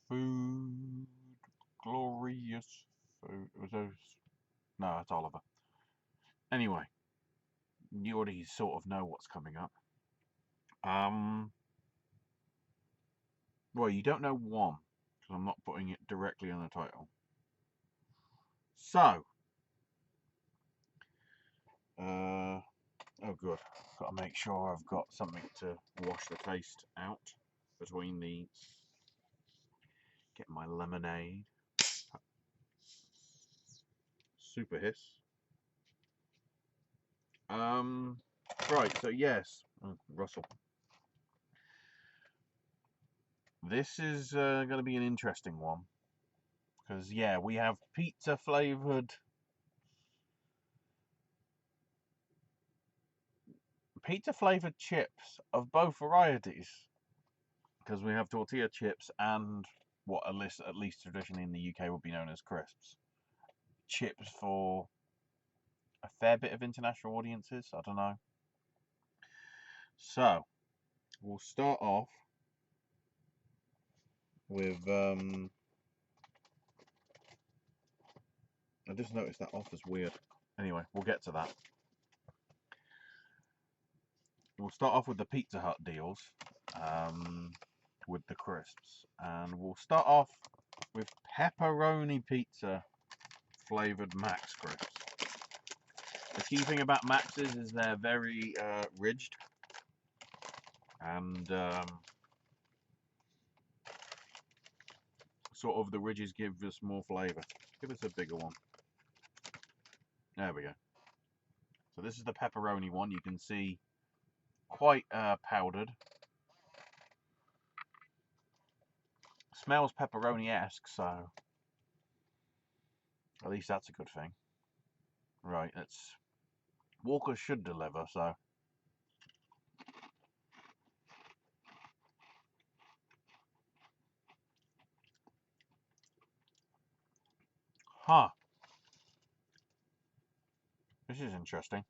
Food, glorious food. Was those? No, that's Oliver. Anyway, you already sort of know what's coming up. Um, well, you don't know one because I'm not putting it directly on the title. So, oh good, got to make sure I've got something to wash the taste out between these. Get my lemonade. Super hiss. Right. So yes, Russell. This is going to be an interesting one because yeah, we have pizza flavored chips of both varieties because we have tortilla chips and what at least traditionally in the UK would be known as crisps. Chips for a fair bit of international audiences. I don't know. So we'll start off with. I just noticed that offer's weird. Anyway, we'll get to that. We'll start off with the Pizza Hut deals, with the crisps, and we'll start off with pepperoni pizza flavored Max Crisps. The key thing about Maxes is they're very ridged, and sort of the ridges give us more flavour. Give us a bigger one. There we go. So this is the pepperoni one. You can see quite powdered. Smells pepperoni-esque, so at least that's a good thing. Right, let's. Walker should deliver, so. Huh. This is interesting.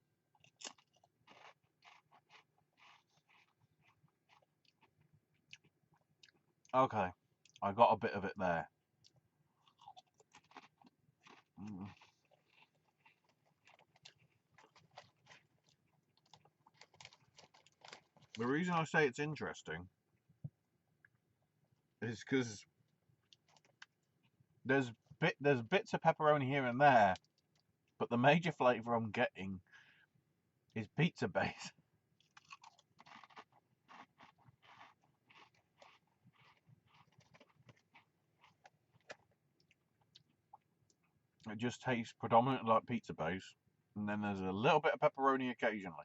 Okay, I got a bit of it there. The reason I say it's interesting is because there's bits of pepperoni here and there, but the major flavour I'm getting is pizza base. It just tastes predominantly like pizza base, and then there's a little bit of pepperoni occasionally.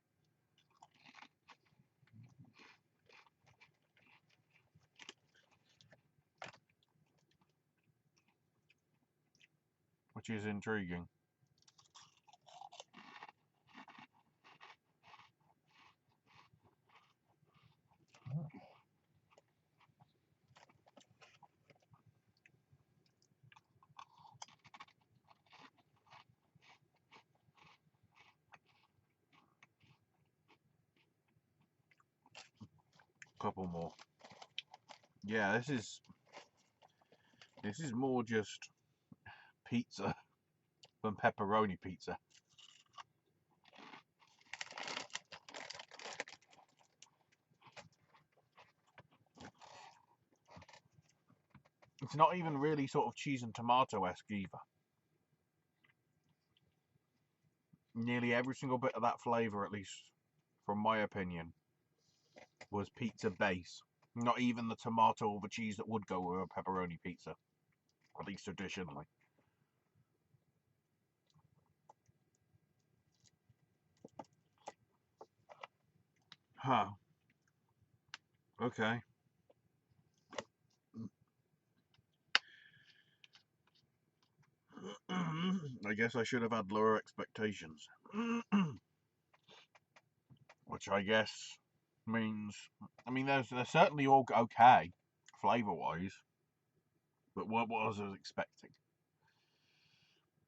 Which is intriguing. Couple more. Yeah, this is more just pizza than pepperoni pizza. It's not even really sort of cheese and tomato-esque either. Nearly every single bit of that flavour, at least from my opinion, was pizza base. Not even the tomato or the cheese that would go with a pepperoni pizza, at least traditionally. Huh. Okay. I guess I should have had lower expectations. Which I guess means, I mean, they're certainly all okay, flavour-wise, but what was I expecting?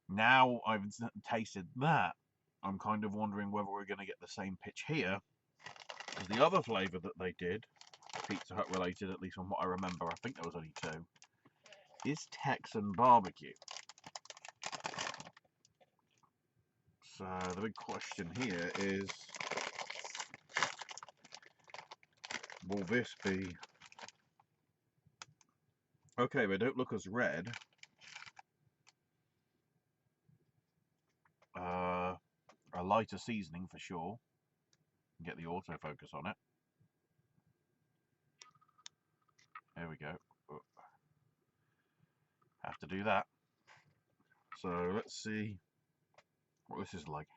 Now I've tasted that, I'm kind of wondering whether we're going to get the same pitch here, because the other flavour that they did, Pizza Hut related, at least from what I remember, I think there was only two, is Texan barbecue. So the big question here is, will this be... Okay, they don't look as red. A lighter seasoning for sure. Get the autofocus on it. There we go. Have to do that. So let's see what this is like.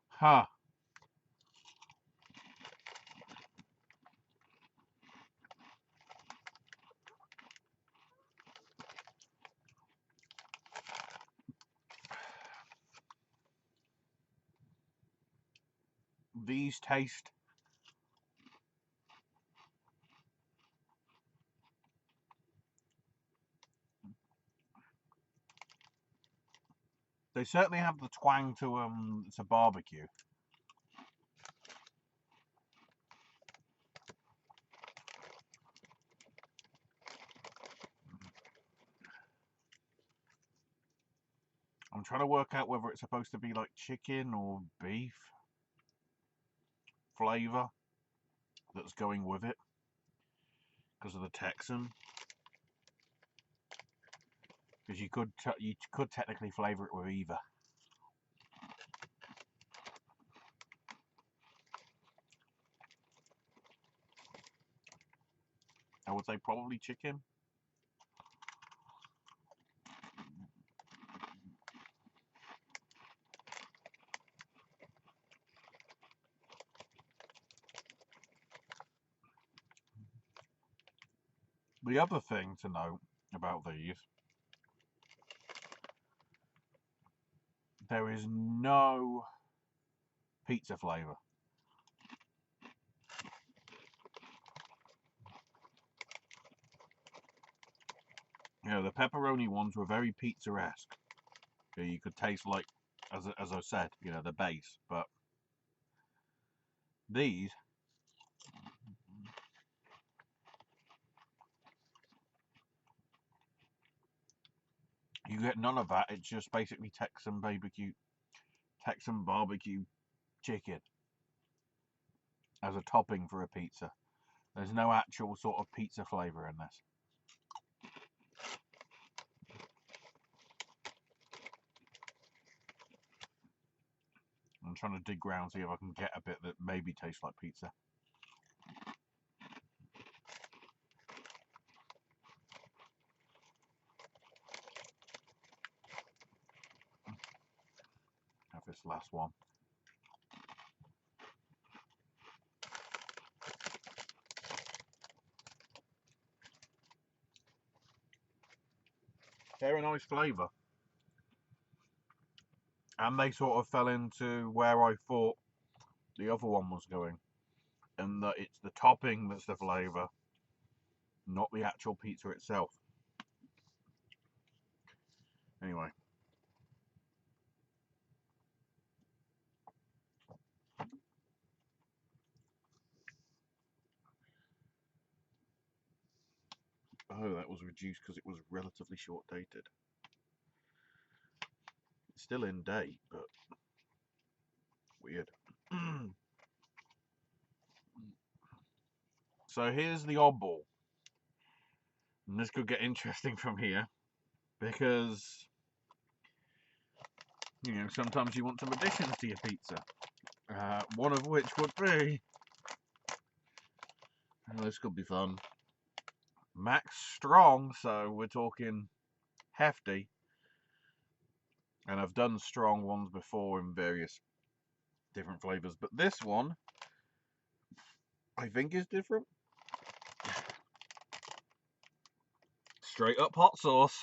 Huh. These taste they certainly have the twang to barbecue. I'm trying to work out whether it's supposed to be like chicken or beef flavor that's going with it because of the Texan. Because you could technically flavor it with either. I would say probably chicken. The other thing to note about these, there is no pizza flavor. You know, the pepperoni ones were very pizza-esque. You could taste, like, as I said, you know, the base. But these, you get none of that. It's just basically Texan barbecue chicken as a topping for a pizza. There's no actual sort of pizza flavor in this. I'm trying to dig around, see if I can get a bit that maybe tastes like pizza. Have this last one. They're a nice flavour. And they sort of fell into where I thought the other one was going. And that it's the topping that's the flavour, not the actual pizza itself. Anyway. Oh, that was reduced because it was relatively short dated. It's still in date, but weird. So here's the oddball. And this could get interesting from here, because, you know, sometimes you want some additions to your pizza. One of which would be, oh, this could be fun, Max Strong, so we're talking hefty. And I've done strong ones before in various different flavours, but this one, I think, is different. Straight up hot sauce.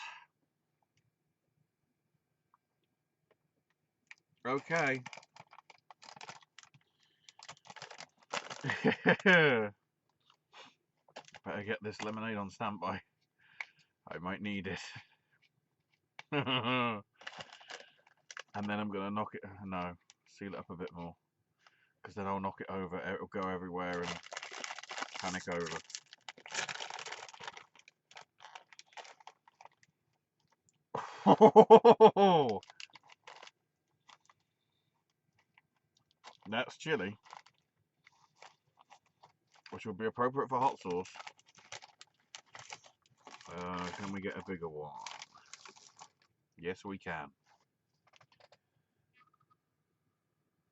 Okay. Better get this lemonade on standby. I might need it. And then I'm gonna knock it. No, seal it up a bit more, because then I'll knock it over. It'll go everywhere and panic over. That's chili, which will be appropriate for hot sauce. Can we get a bigger one? Yes, we can.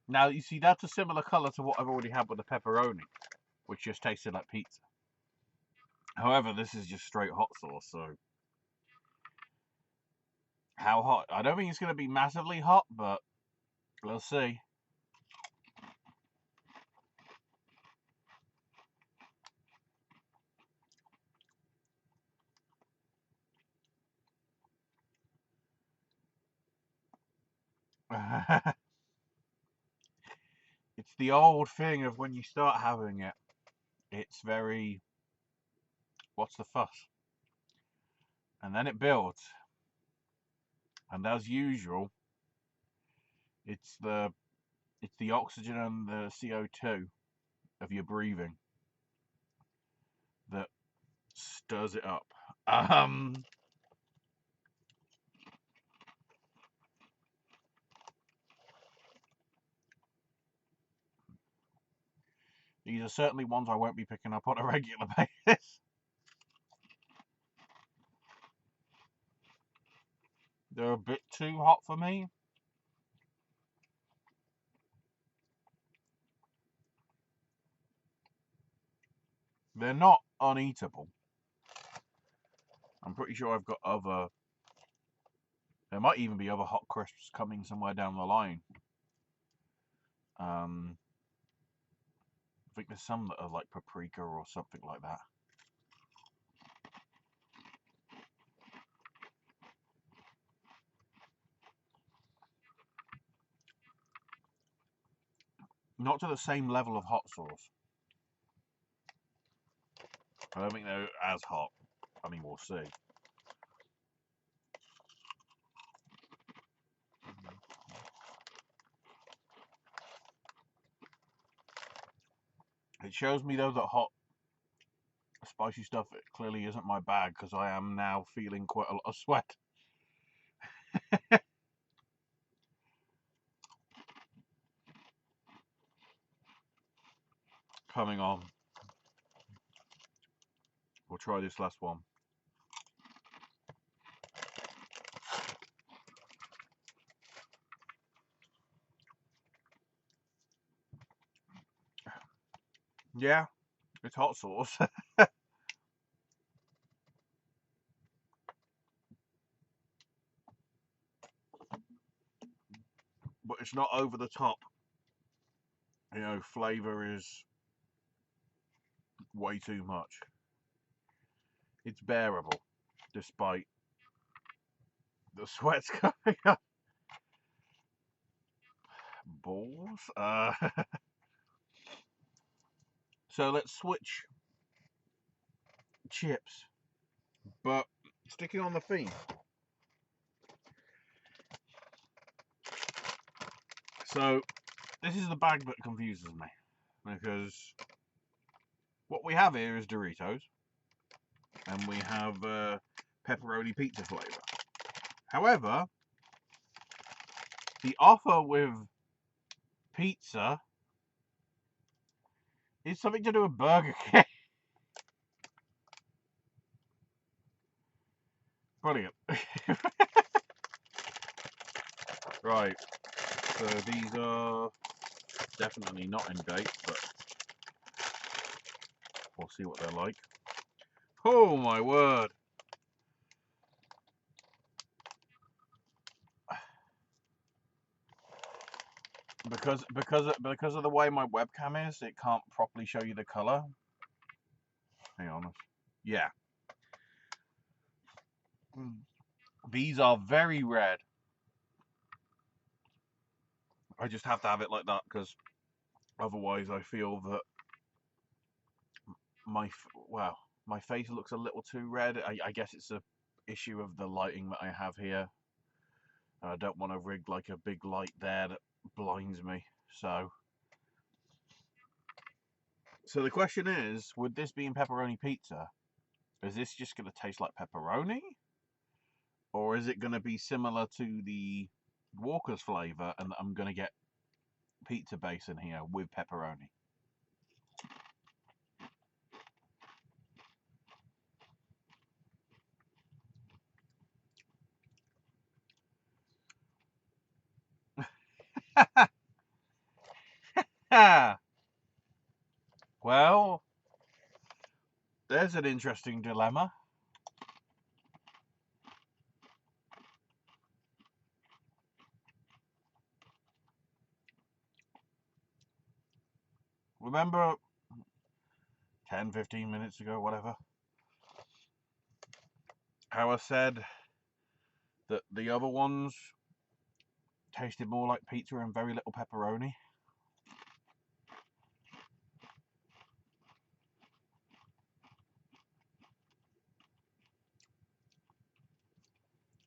Now, you see, that's a similar colour to what I've already had with the pepperoni, which just tasted like pizza. However, this is just straight hot sauce, so... How hot? I don't think it's going to be massively hot, but we'll see. It's the old thing of when you start having it, it's very, what's the fuss? And then it builds. And as usual, it's the oxygen and the CO2 of your breathing that stirs it up. These are certainly ones I won't be picking up on a regular basis. They're a bit too hot for me. They're not uneatable. I'm pretty sure I've got other... There might even be other hot crisps coming somewhere down the line. I think there's some that are like paprika or something like that. Not to the same level of hot sauce. I don't think they're as hot. I mean, we'll see. It shows me, though, that hot, spicy stuff clearly isn't my bag, because I am now feeling quite a lot of sweat. Coming on. We'll try this last one. Yeah, it's hot sauce. But it's not over the top. You know, flavour is way too much. It's bearable, despite the sweat's coming up. Balls? So let's switch chips, but sticking on the theme. So this is the bag that confuses me, because what we have here is Doritos, and we have pepperoni pizza flavour. However, the offer with pizza is something to do with Burger King. Brilliant. Right, so these are definitely not in date, but we'll see what they're like. Oh my word. Because of the way my webcam is, it can't properly show you the colour. Hang on. Yeah. These are very red. I just have to have it like that, because otherwise I feel that my face looks a little too red. I guess it's a issue of the lighting that I have here. I don't want to rig like a big light there that blinds me. So the question is, with this being pepperoni pizza, is this just going to taste like pepperoni? Or is it going to be similar to the Walker's flavour and I'm going to get pizza base in here with pepperoni? Well, there's an interesting dilemma. Remember 10, 15 minutes ago, whatever, how I said that the other ones tasted more like pizza and very little pepperoni?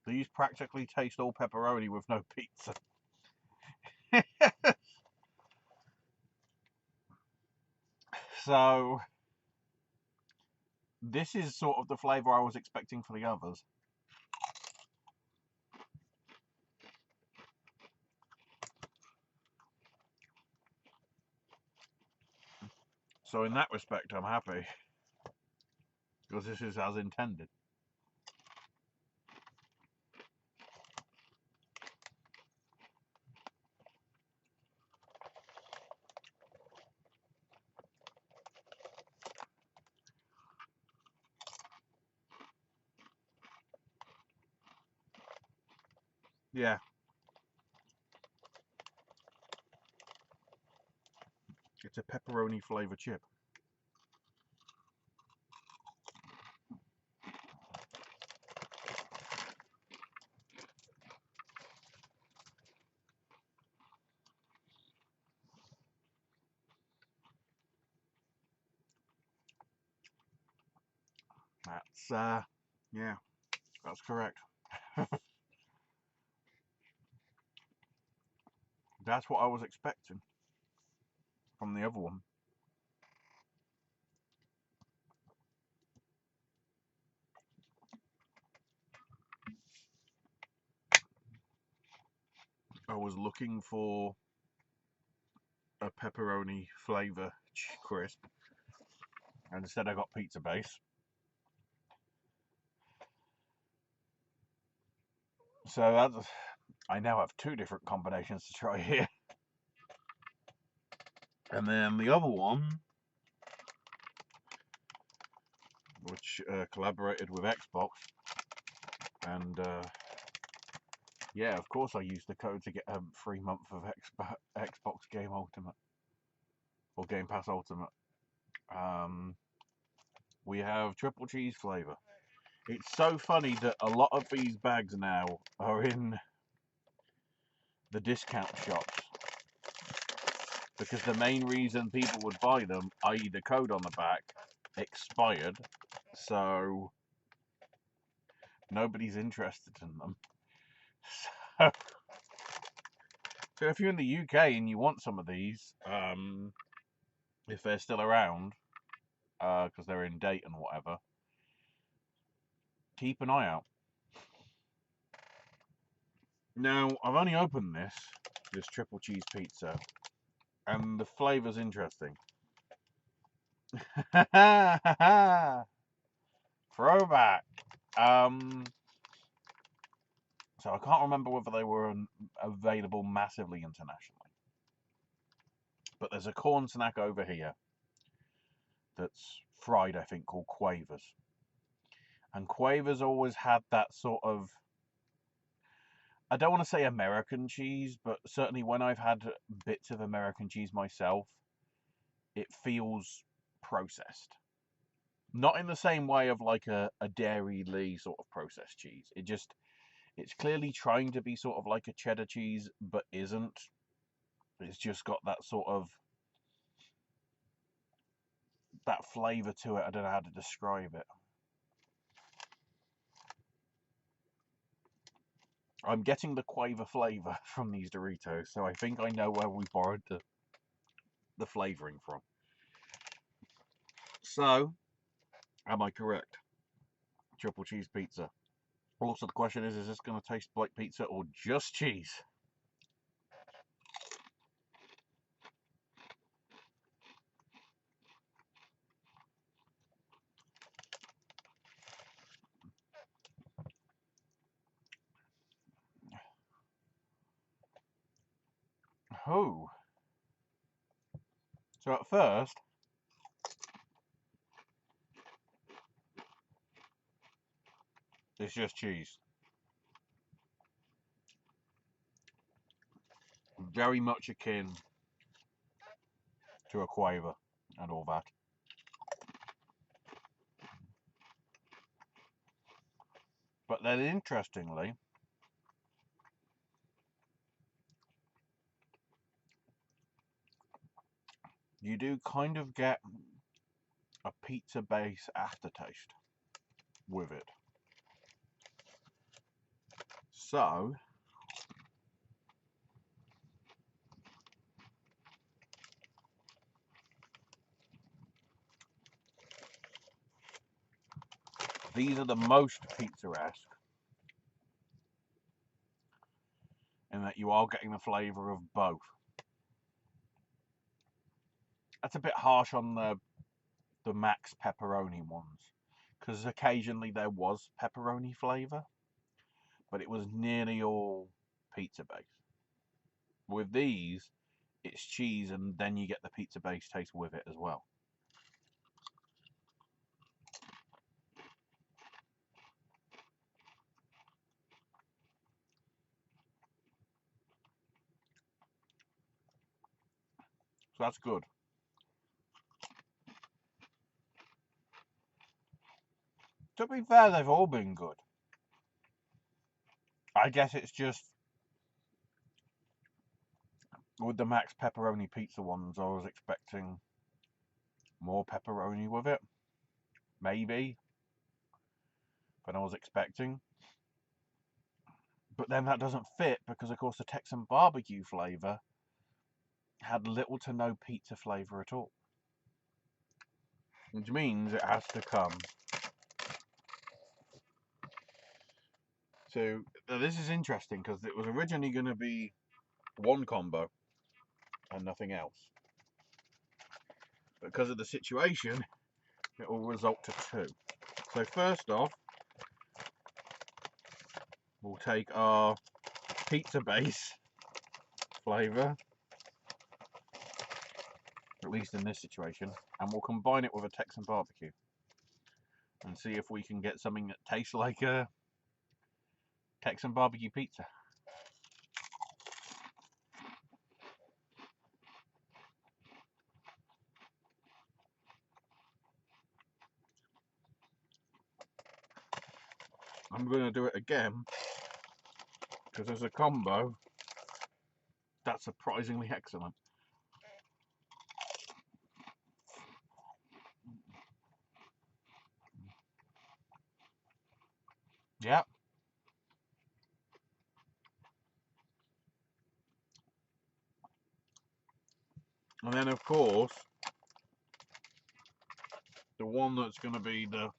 These practically taste all pepperoni with no pizza. So this is sort of the flavour I was expecting for the others. So in that respect, I'm happy, because this is as intended. Yeah. It's a pepperoni flavour chip. That's, yeah, that's correct. That's what I was expecting from the other one. I was looking for a pepperoni flavour crisp, and instead I got pizza base. So that's, I now have two different combinations to try here. And then the other one, which collaborated with Xbox, and yeah, of course I used the code to get a free month of Xbox Game Ultimate, or Game Pass Ultimate. We have triple cheese flavour. It's so funny that a lot of these bags now are in the discount shops, because the main reason people would buy them, i.e. the code on the back, expired, so nobody's interested in them. So if you're in the UK and you want some of these, if they're still around, because they're in date and whatever, keep an eye out. Now, I've only opened this triple cheese pizza, and the flavour's interesting. Throwback. So I can't remember whether they were available massively internationally, but there's a corn snack over here that's fried, I think, called Quavers. And Quavers always had that sort of, I don't want to say American cheese, but certainly when I've had bits of American cheese myself, it feels processed. Not in the same way of like a Dairy Lee sort of processed cheese. It's clearly trying to be sort of like a cheddar cheese, but isn't. It's just got that sort of, that flavour to it. I don't know how to describe it. I'm getting the quaver flavour from these Doritos, so I think I know where we borrowed the flavouring from. So, am I correct? Triple cheese pizza. Also, the question is this going to taste like pizza or just cheese? Oh. So at first, it's just cheese. Very much akin to a quaver and all that. But then interestingly, you do kind of get a pizza base aftertaste with it. So, these are the most pizza-esque in that you are getting the flavour of both. That's a bit harsh on the Max pepperoni ones, because occasionally there was pepperoni flavour, but it was nearly all pizza base. With these, it's cheese and then you get the pizza base taste with it as well. So that's good. To be fair, they've all been good. I guess it's just with the Max pepperoni pizza ones, I was expecting more pepperoni with it. Maybe. Than I was expecting. But then that doesn't fit because, of course, the Texan BBQ flavour had little to no pizza flavour at all. Which means it has to come. So this is interesting because it was originally going to be one combo and nothing else. Because of the situation, it will result to two. So first off, we'll take our pizza base flavour, at least in this situation, and we'll combine it with a Texan barbecue and see if we can get something that tastes like a Texan barbecue pizza. I'm going to do it again because as a combo, that's surprisingly excellent. Yep. And then, of course, the one that's going to be the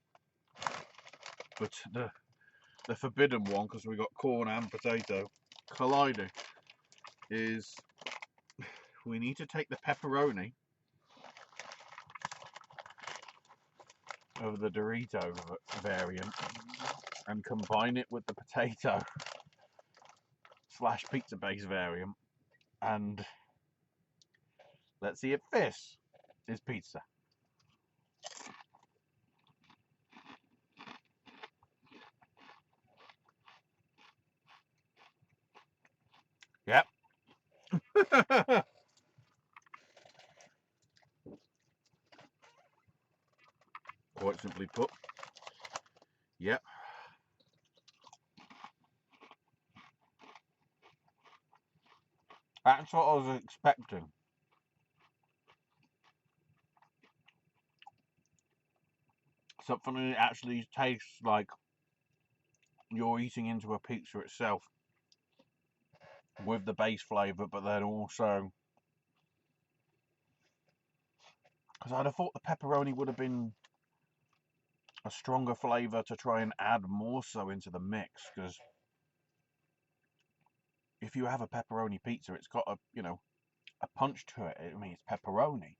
forbidden one, because we got corn and potato colliding, is we need to take the pepperoni of the Dorito variant and combine it with the potato / pizza base variant, and let's see if this is pizza. Yep. Quite simply put, yep. That's what I was expecting. Something that actually tastes like you're eating into a pizza itself. with the base flavour, but then also, because I'd have thought the pepperoni would have been a stronger flavour to try and add more so into the mix, because if you have a pepperoni pizza, it's got a, you know, a punch to it. I mean, it's pepperoni.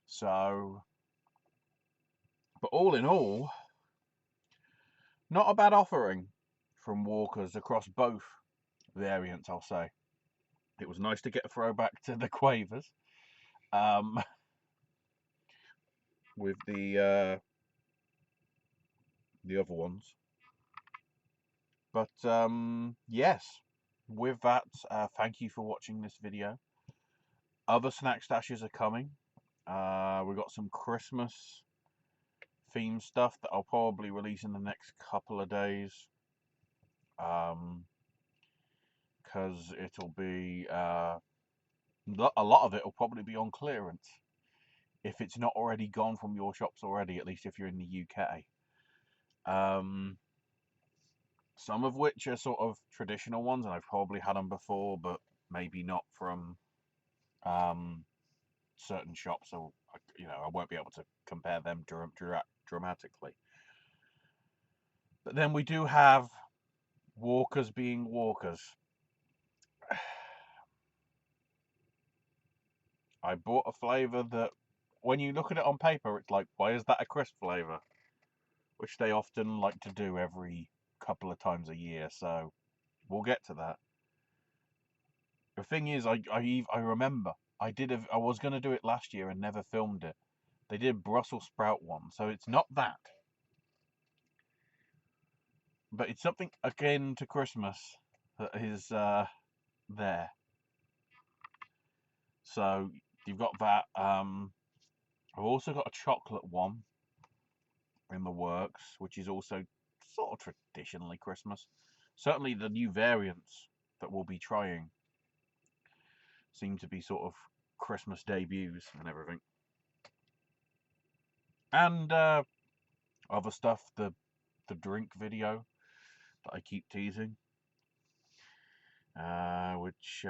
So, but all in all, not a bad offering from Walker's across both variants, I'll say. It was nice to get a throwback to the Quavers, with the other ones. But yes, with that, thank you for watching this video. Other snack stashes are coming. We've got some Christmas themed stuff that I'll probably release in the next couple of days. Because it'll be a lot of it will probably be on clearance if it's not already gone from your shops already, at least if you're in the UK. Some of which are sort of traditional ones, and I've probably had them before, but maybe not from certain shops, so you know, I won't be able to compare them dramatically. But then we do have Walkers being Walkers. I bought a flavour that, when you look at it on paper, it's like, why is that a crisp flavour? Which they often like to do every couple of times a year, so we'll get to that. The thing is, I remember I was going to do it last year and never filmed it. They did Brussels sprout one, so it's not that. But it's something akin to Christmas that is there. So you've got that. I've also got a chocolate one in the works, which is also sort of traditionally Christmas. Certainly the new variants that we'll be trying seem to be sort of Christmas debuts and everything. And other stuff, the drink video that I keep teasing, which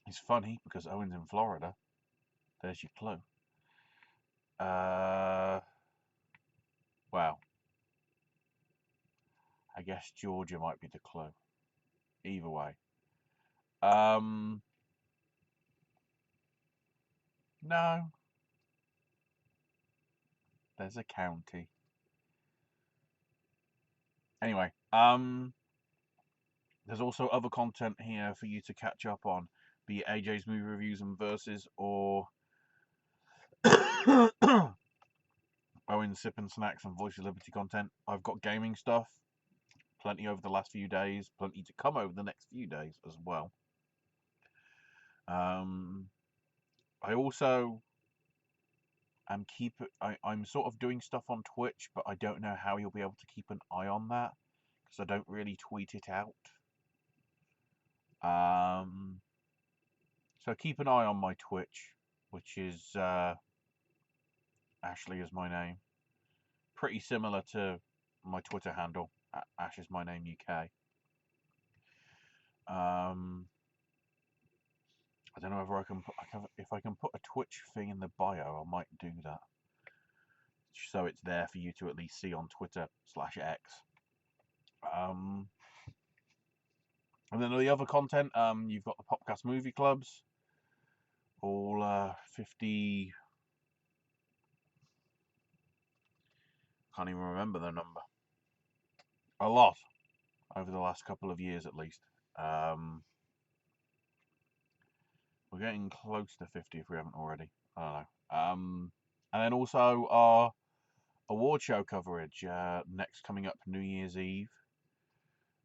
is funny because Owen's in Florida. There's your clue. Well, I guess Georgia might be the clue. Either way. No. There's a county. Anyway, there's also other content here for you to catch up on, be it AJ's movie reviews and verses, or Owen's sipping snacks and Voice of Liberty content. I've got gaming stuff, plenty over the last few days, plenty to come over the next few days as well. I also I'm sort of doing stuff on Twitch, but I don't know how you'll be able to keep an eye on that because I don't really tweet it out. So keep an eye on my Twitch, which is Ashley is my name. Pretty similar to my Twitter handle, Ash is my name UK. I don't know if I can put a Twitch thing in the bio, I might do that. So it's there for you to at least see on Twitter/X. And then the other content, you've got the Popcast movie clubs, all 50. Can't even remember the number. A lot over the last couple of years, at least. We're getting close to 50 if we haven't already. I don't know. And then also our award show coverage, next coming up New Year's Eve,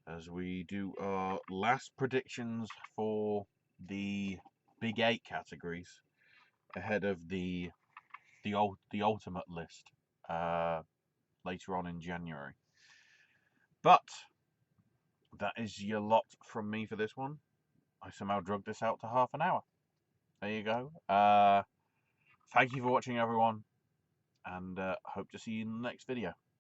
as we do our last predictions for the Big 8 categories ahead of the ultimate list later on in January. But that is your lot from me for this one. I somehow drugged this out to half an hour. There you go. Thank you for watching, everyone, and hope to see you in the next video.